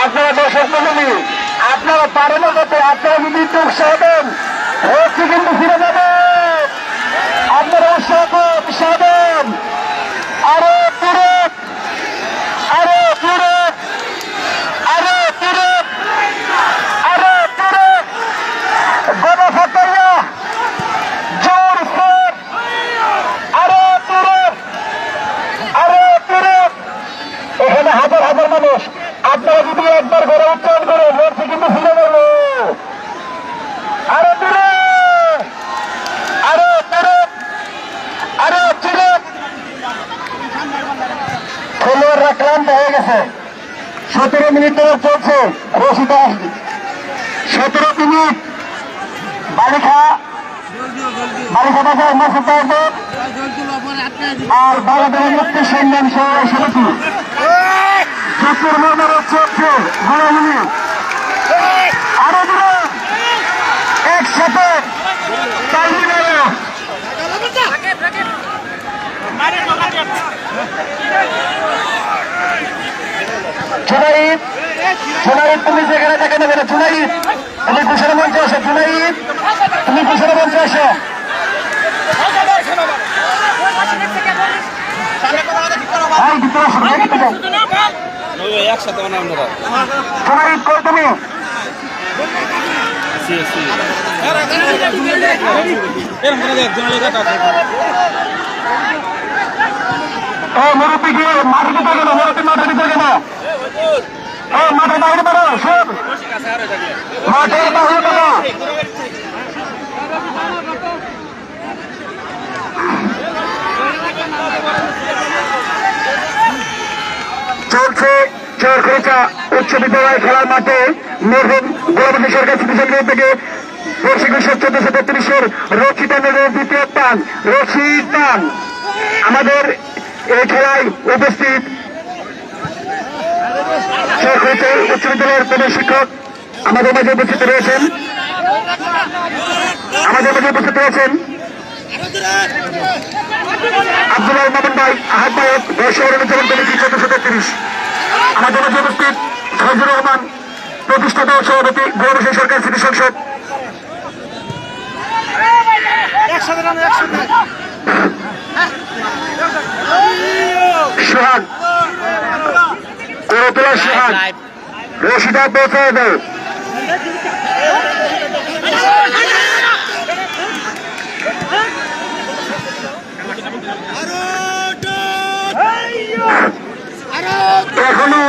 আপনারা দর্শক মন্ডলী, আপনারা পারেন করতে, আপনারা যদি একটু উৎসাহ দেন, রয়েছে কিন্তু ফিরে যাবে। আপনারা উৎসাহ দেন, আরো পুরো, আরো পুরো, আরো পুরো, আরো পুরো, গণফাটাইয়া জোর সর, আরো পুরো, আরো পুরো। এখানে হাজার হাজার মানুষ, আপনারা যদি একবার ঘরে উচ্চারণ করে রয়েছে কিন্তু ফিরে যাবে। আরো দূরে, আরো দূরে, আরো দূরে। খেলোয়াড়রা ক্লান্ত হয়ে গেছে। 17 মিনিট ধরে চলছে রশিদা, 17 মিনিট। বালিখা বাজার মাসুদ আর বাংলাদেশের মুক্তি সংগ্রাম সমিতি চতুর মর্মের চলছে গোলাগুলি। আরো দূরে একসাথে তালি মেরে জুনাইদ, জুনাইদ তুমি যেখানে থাকে না কেন, জুনাইদ তুমি ঘোষণা মঞ্চে আসো, জুনাইদ তুমি ঘোষণা মঞ্চে আসো। একসাথে জুনাইদ কই তুমি? মুরব্বী গিয়ে মাঠে থাকে না, মুরব্বী মাঠে থাকে না, মাঠে বাইরে বেরো, সব মাঠের বাইরে বেরো। চলছে চরখড়িচা উচ্চ বিদ্যালয় খেলার মাঠে মরহুম গোলাপতি সরকার স্মৃতিসংগ্রহ থেকে বর্ষিক 1433-এর রচিতানের দ্বিতীয় টান, রশিদ টান। আমাদের এই খেলায় উপস্থিত চরখড়িচা উচ্চ বিদ্যালয়ের প্রধান শিক্ষক আমাদের মাঝে উপস্থিত রয়েছেন, আব্দুল্লাহ মামুন ভাই আহ্বায়ক বর্ষ অনুচরণ কমিটি 1433। আমাদের মাঝে উপস্থিত ফজলুর রহমান প্রতিষ্ঠাতা ও সভাপতি গোলাপতি সরকার স্মৃতি সংসদ। সোহাগ করতলা, সোহাগ রশিদা পৌঁছায় দেয়। এখনো